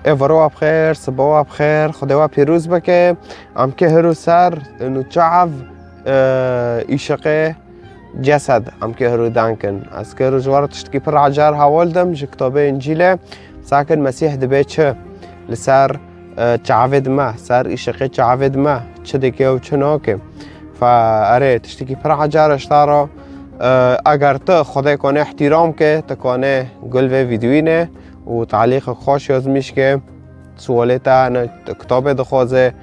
افروا بخير صبوا بخير خدوا بيروز بك ام كهرو سر انه تعب يشقه جسد ام كهرو دانكن از كهرو جوار تشتكي پر عجار هاولدم كتابه انجيله ساكن مسيح دبيتش لسر تعبد ما سر يشقه تعبد ما چدكه و چناكه فاره تشتكي پر عجار اشتارا اگر تو خدای کنه احترام که تکانه گل و ویدیوینه و تعلیق خوش یازمیش که سوالیتا کتاب دخوازه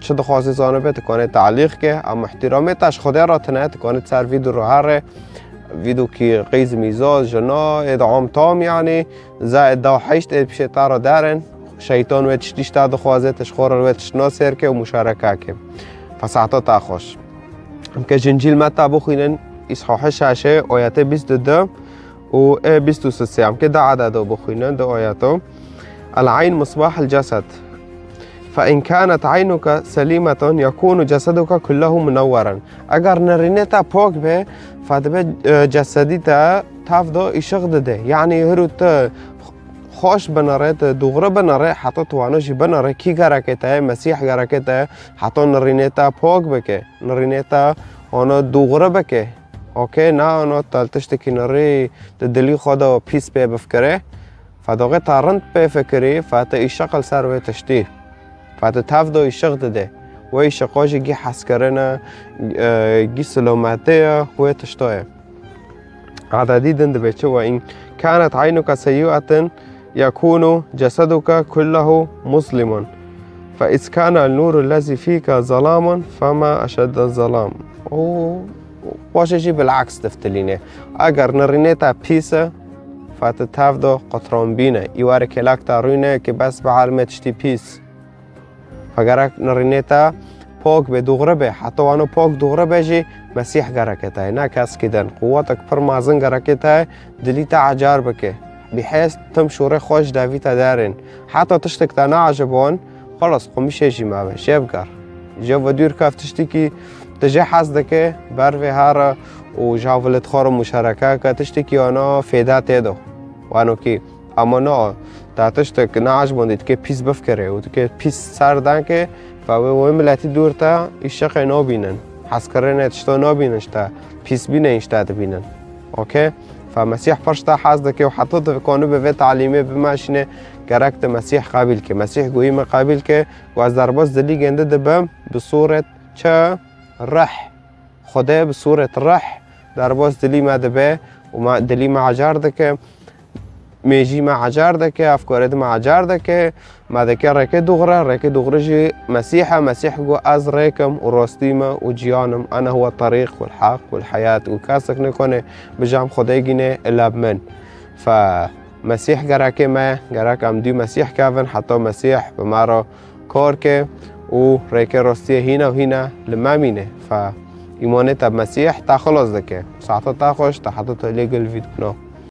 چه دخوازه زانه به تکانه تعلیق که اما احترامتش خدای را تنه تکانه سر ویدیو رو هر ویدیو که قیز میزاز جنا ادعام تام یعنی زائد دو حیشت پیشه تارا دارن شیطان و تشتیش تا دخوازه تشخور رو تشناسر که و مشارکه که فساعتا تا خوش که جنجیل متا بخوینن اصحاح شاشه آیات 22 و 23 هم که ده عدد بخوینن ده آیاتو العين مصباح الجسد فإن كانت عينك سليمة يكون جسدك كله منورا اگر نرینتا پاک به فدبه جسدی تا تفضو اشغد ده یعنی هرو تا خوش بناره دوغره بناره حتی توانوشی بناره کی گرکته مسیح گرکته حتی نرینتا پاک بکه نرینتا آنها دوغره بکه اوکی نه آنها تلتشت که نری دلی خدا پیس پی بفکره فداغه تارند پی فکری فتا ایشقل سر وی تشتی فتا تفدو ایشق ده و ایشقاش گی حس کرنه گی سلامته و تشتاه عددی دند بچه و این كانت عينك سيئة يكون جسدك كله مظلما فإذ كان النور الذي فيك ظلاما فما أشد الظلام باششی بالعکس دفتلینه اگر نرینتا پیسه فتتفدو قطران بینه ایوار کلاک تا روینه که بس به علمه تشتی پیس فگر نرینتا پاک به دوغره به حتی وانو پاک دوغره بجی مسیح گرکت های نه کس کدن قوتک پر مازن گرکت های دلیتا عجار بکه بحیث تم شوره خوش داویتا دارین حتی تشتک تا نعجبان خلاص قمیشه جی ماوه شیب گر جا و دور کف تشتی که تجه حس دکه بر هر و جاولت خار مشارکه که تشتی آنا فیده تیدو وانو کی اما نه تا تشتک نعجباندید که پیس بفکره و که پیس سر دن که و ملتی دور تا ایشق نابینن حس کرنه تشتا نابیننش تا پیس بیننش تا بینن اوکی فمسیح پرشتا حس دکه و حتی تفکانو به تعلیمه بماشینه گرکت مسیح قابل که مسیح گوییم قابل که و از درباز دلی گنده دبم بصورت چه رح خدا بصورت رح درباز دلی ما دبه و دلی ما عجار دکه میجی ما عجار دکه افکارد ما عجار دکه ما دکه رکه دوغره جی مسیح گو از ریکم و راستیم و جیانم انا هو الطريق والحق والحياة و کاسک نکنه بجام خدای گینه الا بمن مسیح گرکه ما گرک ام دیو مسیح کافن حتی مسیح بمارا کار که و ریکه راستی هینا و هینا لما مینه ایمانه تب مسیح تا خلاص دکه ساعتا تا خوش تا حتی تا لیگل وید بنا